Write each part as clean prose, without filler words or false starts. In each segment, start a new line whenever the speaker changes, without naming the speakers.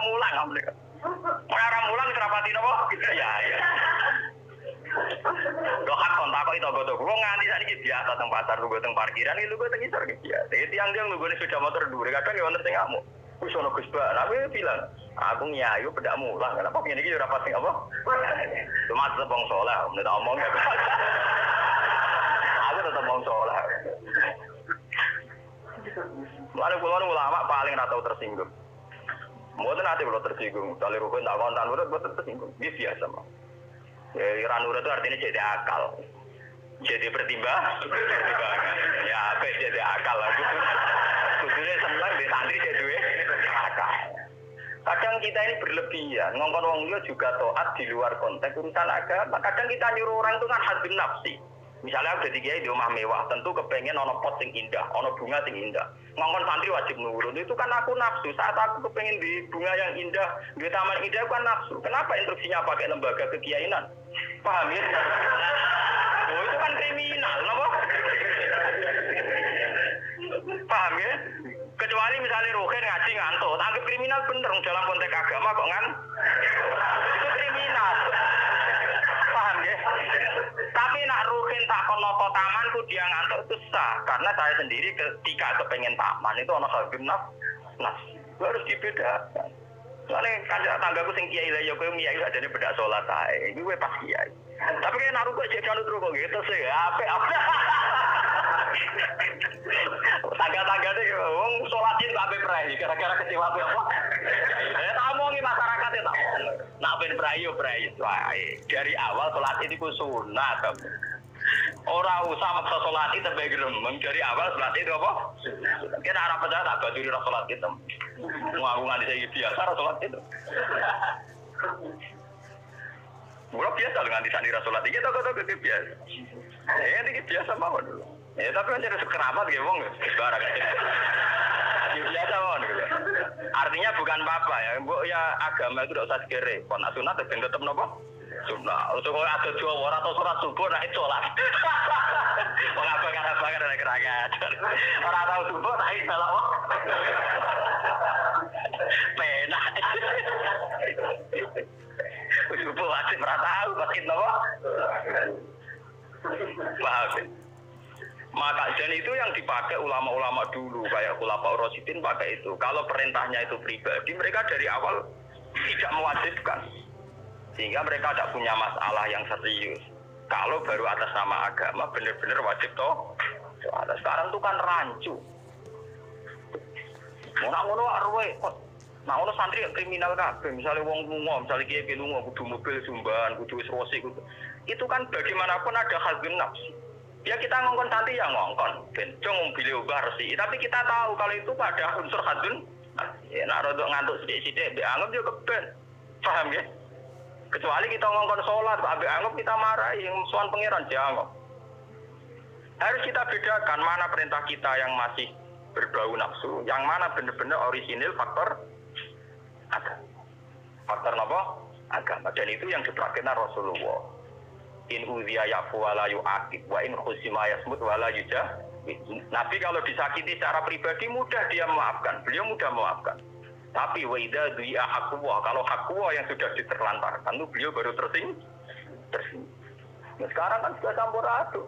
mulang mereka. Orang mulang serapati nopo? Ya. Dohat kontak kok itu goto. Gua nganti sakniki biasa teng pasar lu teng parkiran iki lu teng isor iki biasa. Tiang-tiang lu sepeda motor dhuwur kadang ya wonten sing ngamuk. Wis ono Gus Ba, aku bilang, aku nyayu pedak mulang. Kenapa ngene iki ora pasti apa? Cuma tetep wong saleh, nek tak omong. Aku tetep wong saleh. Lalu kula ulama paling ora tau tersinggung. Mboten ate kula tersinggung, kali rukun tak kontan urut mboten tersinggung. Iki biasa, Mas. Ya, ranurut itu artinya jadi akal. Jadi pertimbangan. Ya, apa jadi akal aku. Khususnya senang di santri jadi akal. Kadang kita ini berlebihan. Ngongkon wong liya juga taat di luar konteks urusan agama. Kadang kita nyuruh orang itu kan hadun nafsi. Misalnya aku jadi kiai di rumah mewah, tentu kepengen ono pot sing indah, ono bunga sing indah. Ngongkon santri wajib nurut. Itu kan aku nafsu. Saat aku kepengen di bunga yang indah, di taman indah aku kan nafsu. Kenapa instruksinya pakai lembaga kekiainan? Paham ya? Oh, itu kan kriminal, kenapa? Paham ya? Kecuali misalnya Rohin ngaji ngantuk, anggap kriminal bener dalam konteks agama kok kan? Itu kriminal. Paham ya? Tapi nak Rohin tak kono tamanku dia ngantuk itu sah, karena saya sendiri ketika kepengen taman itu ono habib itu harus dibedakan. Soalnya kanca tanggaku sing kiai lah ya kowe kiai adane bedak salat ae. Iki kowe pas kiai. Tapi kan naruh kok jek kanut kok gitu sih. Apik. Tangga-tanggane wong salat itu ape prai gara-gara kecewa apa. Ya tak omongi masyarakat ya tak. Nak ben prai yo prai wae. Dari awal salat itu ku sunat. Ora usah maksa salat itu sampai gremeng dari awal salat itu apa? Kita arah percaya tak baju di salat itu. Mau aku nganti saya biasa salat itu. Mula biasa nganti sandi salat iki tok biasa. Iki biasa mawon dulu. Ya tapi kan jadi sekerabat ya wong sekarang. Biasa mawon gitu. Artinya bukan apa-apa ya. Mbok ya agama itu tidak usah sekere. Pon sunat ben tetep napa? Sunat. Untuk ada Jawa ora atau surat subuh nek salat. Wong apa nek keragat. Ora tau subuh nek salat. Penak. Subuh wajib ora tau kok napa? Paham. Maka dan itu yang dipakai ulama-ulama dulu kayak Khulafaur Rasyidin pakai itu. Kalau perintahnya itu pribadi, mereka dari awal tidak mewajibkan. Sehingga mereka tidak punya masalah yang serius. Kalau baru atas nama agama benar-benar wajib toh. Sekarang itu kan rancu. Ngono arwe kok. Nah, ono santri yang kriminal kabeh, misalnya wong lunga, misalnya kiai lunga kudu mobil sumban, kudu wis rosi kudu. Itu kan bagaimanapun ada hazun nafsi. Ya kita ngongkon santri ya ngongkon, ben cung mobil ubah resi. Tapi kita tahu kalau itu pada unsur hazun. Ya nek rodok ngantuk sithik-sithik mbek anggap yo keben. Paham ya? Kecuali kita ngongkon salat, mbek anggap kita marahi yang sowan pangeran dianggap. Harus kita bedakan mana perintah kita yang masih berbau nafsu, yang mana benar-benar orisinil faktor agama. Faktor apa? Agama. Dan itu yang dipraktikkan Rasulullah. In udhiya ya'fu wa la yu'aqib wa in khusima yasmut wa la yujah. Nabi kalau disakiti secara pribadi mudah dia memaafkan. Beliau mudah memaafkan. Tapi wa idza du'iya haqqullah, kalau haqqullah yang sudah diterlantarkan itu beliau baru tersinggung. Nah, sekarang kan sudah campur aduk.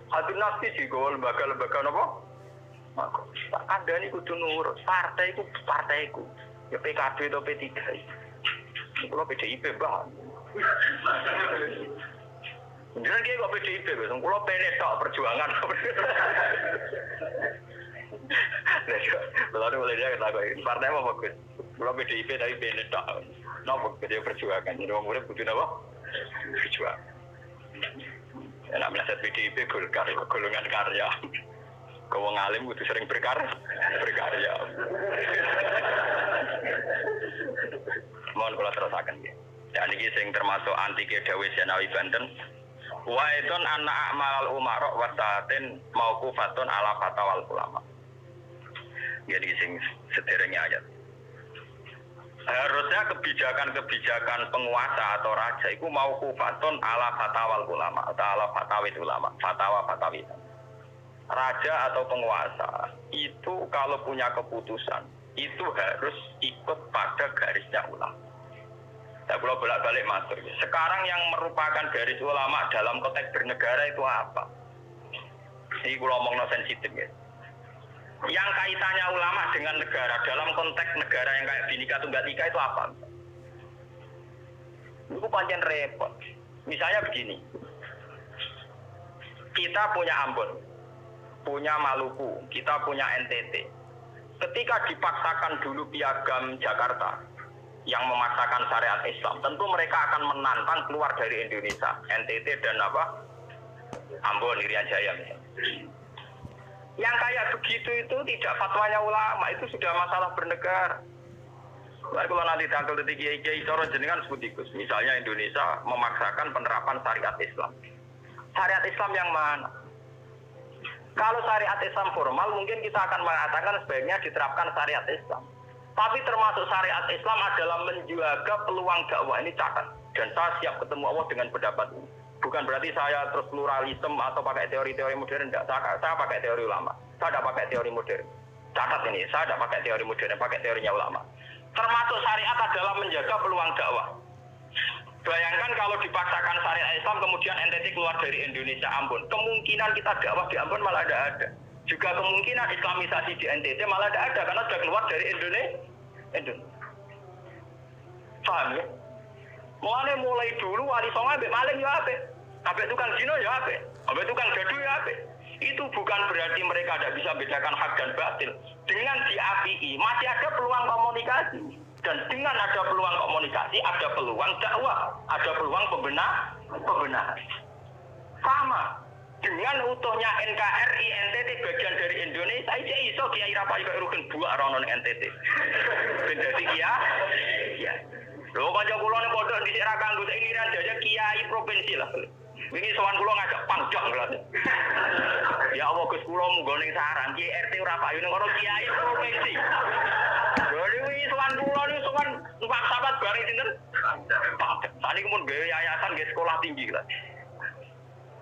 Hadun nafsi juga lembaga-lembaga apa? Maka Anda ini kudu nurut. Partaiku. Ya PKB atau P3. Kalau PDIP bang. Jangan dia kok PDIP, kalau PNS tak perjuangan. Lalu boleh dia kata partai apa bagus? Kalau PDIP tapi PNS tak. Nopo dia perjuangan. Jadi orang muda butuh apa? Perjuangan. Enak melihat PDIP golongan karya. Kau ngalim butuh sering berkarya. Mohon kalau terusakan ya. Dan ini sing termasuk anti Dawe Zenawi Banten. Wa idon anak amal umarok wasatin mauqufatun ala fatawal ulama. Jadi sing sederhana ayat. Harusnya kebijakan penguasa atau raja itu mauqufatun ala fatawal ulama atau ala fatawid ulama, fatwa-fatwi. Raja atau penguasa itu kalau punya keputusan itu harus ikut pada garisnya ulama. Saya kalau bolak-balik matur. Sekarang yang merupakan garis ulama dalam konteks bernegara itu apa? Ini kalau ngomong sensitif ya. Yang kaitannya ulama dengan negara dalam konteks negara yang kayak Bhinneka Tunggal Ika itu apa? Itu pancen repot. Misalnya begini. Kita punya Ambon, punya Maluku, kita punya NTT. Ketika dipaksakan dulu piagam Jakarta yang memaksakan syariat Islam, tentu mereka akan menantang keluar dari Indonesia, NTT dan apa? Ambon, Irian Jaya misalnya. Yang kayak begitu itu tidak fatwanya ulama, itu sudah masalah bernegara. Lalu kalau nanti tanggal kiai cara jenengan sebut ikut, misalnya Indonesia memaksakan penerapan syariat Islam. Syariat Islam yang mana? Kalau syariat Islam formal mungkin kita akan mengatakan sebaiknya diterapkan syariat Islam. Tapi termasuk syariat Islam adalah menjaga peluang dakwah, ini catat. Dan saya siap ketemu Allah dengan pendapat ini. Bukan berarti saya terus pluralisme atau pakai teori-teori modern, tidak. Saya pakai teori ulama. Saya tidak pakai teori modern. Catat ini, saya tidak pakai teori modern, pakai teorinya ulama. Termasuk syariat adalah menjaga peluang dakwah. Bayangkan kalau dipaksakan syariat Islam kemudian NTT keluar dari Indonesia, Ambon. Kemungkinan kita dakwah di Ambon malah ada. Juga kemungkinan Islamisasi di NTT malah ada karena sudah keluar dari Indonesia. Paham ya? Mulai dulu wali songo ambek maling ya ape, ambek tukang zina ya ape, ambek tukang gaduh ya ape. Itu bukan berarti mereka tidak bisa bedakan hak dan batil. Dengan diapii masih ada peluang komunikasi. Dan dengan ada peluang komunikasi, ada peluang dakwah, ada peluang pembenahan. Sama dengan utuhnya NKRI NTT bagian dari Indonesia, aja iso Kiai Rapai kok rugen buak rono NTT. Ben dadi ya. Lho kanca kula ning pondok dhisik ra kanggo ini ra jaya kiai provinsi lah. Wingi sowan kula ngajak pangdam lho. Ya Allah Gus kula munggo ning sarang Ki RT ora payu ning kono kiai provinsi. Lho wingi sowan kula niku sowan numpak sahabat bareng sinten? Pangdam. Saniki mun gawe yayasan nggih sekolah tinggi lah.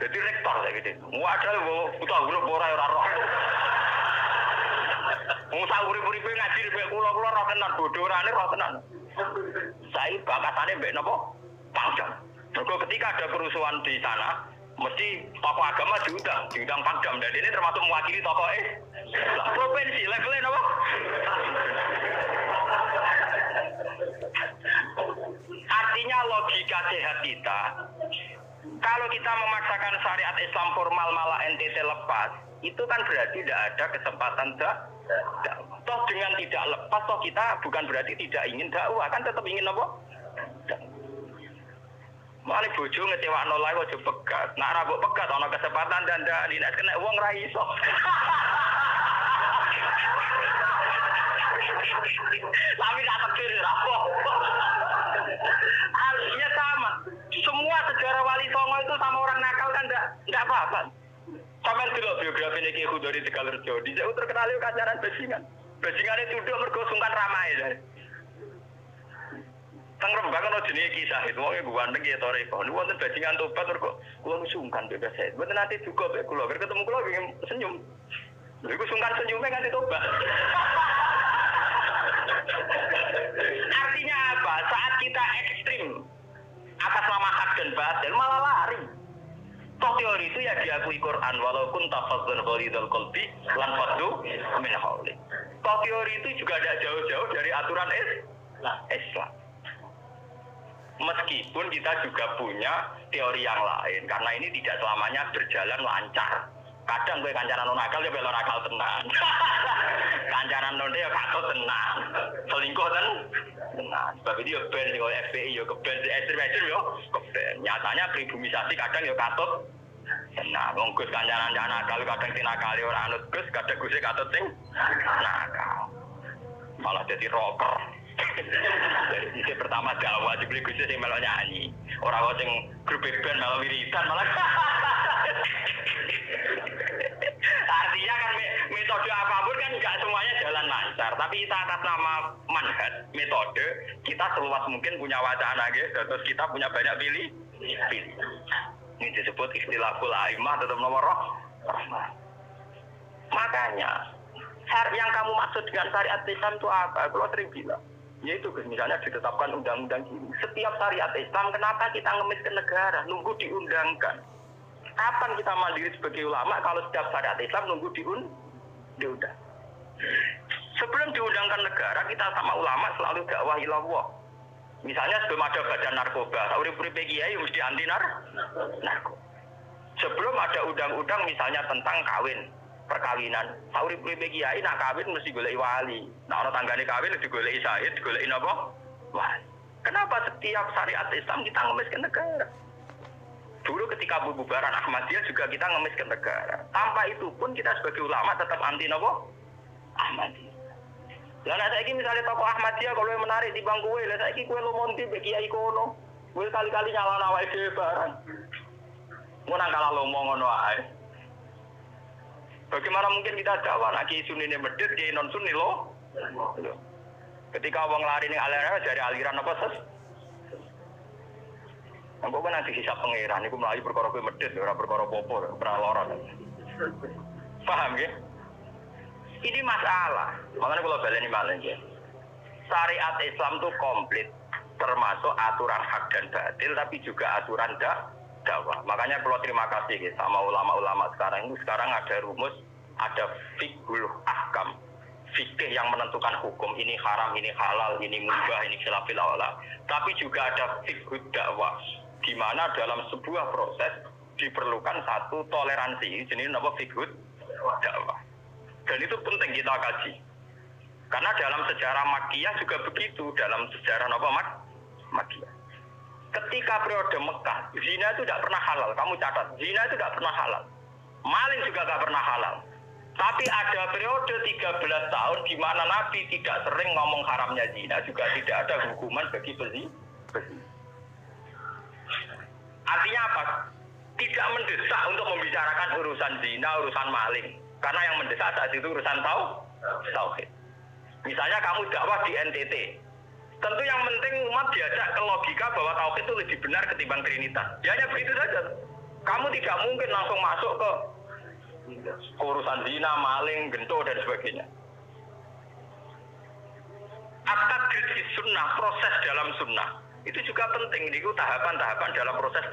Jadi rektor saya gitu. Waduh, buta huruf ora roh. Wong sak urip-uripe ngaji rek kula roh tenan bodorane roh tenan. Saya bakatane mbek napa? Pangdam. Mergo ketika ada kerusuhan di sana, mesti tokoh agama diundang Pangdam. Dan ini termasuk mewakili tokoh provinsi levelnya napa? Artinya logika sehat kita, kalau kita memaksakan syariat Islam formal malah NTT lepas, itu kan berarti tidak ada kesempatan dakwah. Toh dengan tidak lepas, toh kita bukan berarti tidak ingin dakwah, kan tetap ingin apa? Mane bojo ngecewakno lae aja pegat. Nek ora mbok pegat ana kesempatan dandani, nek kena wong ra iso. Tapi tak takdir ra apa. Artinya sama. Semua sejarah Wali Songo itu sama orang nakal kan enggak apa-apa. Sampeyan delok biografi Ki Khudori Tegalrejo, dhisik terkenal yo kacaran bajingan. Bajingane tuduh mergo sungkan ramae. Teng Rembang ana jenenge kisah itu wong ganteng ya toreko. Niku wonten bajingan tobat mergo kula sungkan bebas saya. Mboten nate duga mek kula, ketemu kula pengen senyum. Lha iku sungkan senyume nganti tobat. Artinya apa? Saat kita ekstrim atas nama hak dan batil malah lari. Toh teori itu ya diakui Quran walaupun tafadzul ghalidul qalbi lan faddu min hauli. Toh teori itu juga tidak jauh-jauh dari aturan Islam. Meskipun kita juga punya teori yang lain karena ini tidak selamanya berjalan lancar. Kadang gue kancaran nakal ya belok nakal tenan. Kancaran nonde ya katut tenan. Selingkuh tenan. Sebab itu ya ben sing FPI ya keben ekstrem yo keben. Nyatanya pribumisasi kadang ya katut tenan. Wong Gus kancaran nakal kadang tinakali ora anut Gus, kadang Gus katut sing nakal. Malah jadi rocker. Dari sisi pertama dakwah dibeli Gus sing melok nyanyi. Ora kok sing grup band malah wiridan malah. Artinya kan metode apapun kan nggak semuanya jalan lancar, tapi kita atas nama manhaj metode kita seluas mungkin punya wacana gitu, terus kita punya banyak pilih. Ini disebut istilahul aimah tetap nomor roh. Makanya Yang kamu maksud dengan syariat Islam itu apa? Kalau sering bilang, yaitu misalnya ditetapkan undang-undang ini. Setiap syariat Islam, kenapa kita ngemis ke negara? Nunggu diundangkan. Kapan kita mandiri sebagai ulama kalau setiap syariat Islam nunggu diundang? Sebelum diundangkan negara, kita sama ulama selalu dakwah ilallah. Misalnya sebelum ada badan narkoba, urip-uripe kiai mesti anti narkoba. Sebelum ada undang-undang misalnya tentang kawin, perkawinan, urip-uripe kiai nak kawin mesti golek wali. Nah ana tanggane kawin digoleki syahid, digoleki napa? Wali. Kenapa setiap syariat Islam kita ngemis ke negara? Dulu ketika bubaran Ahmadiyah juga kita ngemis ke negara. Tanpa itu pun kita sebagai ulama tetap anti napa? Ahmadiyah. Lah nek saiki misale tokoh Ahmadiyah kalau yang menarik di bangku kowe, lah saiki kowe lumonti mbek kiai kono. Kowe kali-kali nyalahno awake dhewe barang. Mun nang kalah lomo ngono ae. Bagaimana mungkin kita dakwah nek kiai sunine medhit, kiai non sunni lo? Ketika wong lari ning aliran dari aliran apa ses? Engko kan nanti hisab pangeran iku mlayu perkara kowe medhit ora perkara apa-apa, ora lara. Paham nggih? Ini masalah. Makanya kalau baleni malih ya. Syariat Islam itu komplit, termasuk aturan hak dan batil, tapi juga aturan dakwah. Makanya kalau terima kasih ya, sama ulama-ulama sekarang itu sekarang ada rumus, ada fiqhul ahkam, fikih yang menentukan hukum ini haram, ini halal, ini mubah, ini khilafil aula. Tapi juga ada fiqhul dakwah, di mana dalam sebuah proses diperlukan satu toleransi. Jenis apa fiqhul dakwah. Dan itu penting kita kaji. Karena dalam sejarah Makkiyah juga begitu, dalam sejarah apa Makkiyah. Ketika periode Mekah, zina itu tidak pernah halal. Kamu catat, zina itu tidak pernah halal. Maling juga tidak pernah halal. Tapi ada periode 13 tahun di mana Nabi tidak sering ngomong haramnya zina, juga tidak ada hukuman bagi pezina. Artinya apa? Tidak mendesak untuk membicarakan urusan zina, urusan maling. Karena yang mendesak saat itu urusan tauhid. Misalnya kamu dakwah di NTT. Tentu yang penting umat diajak ke logika bahwa tauhid itu lebih benar ketimbang trinitas. Ya hanya begitu saja. Kamu tidak mungkin langsung masuk ke urusan zina, maling, gento dan sebagainya. At-tadrid fi sunnah, proses dalam sunnah. Itu juga penting. Itu tahapan-tahapan dalam proses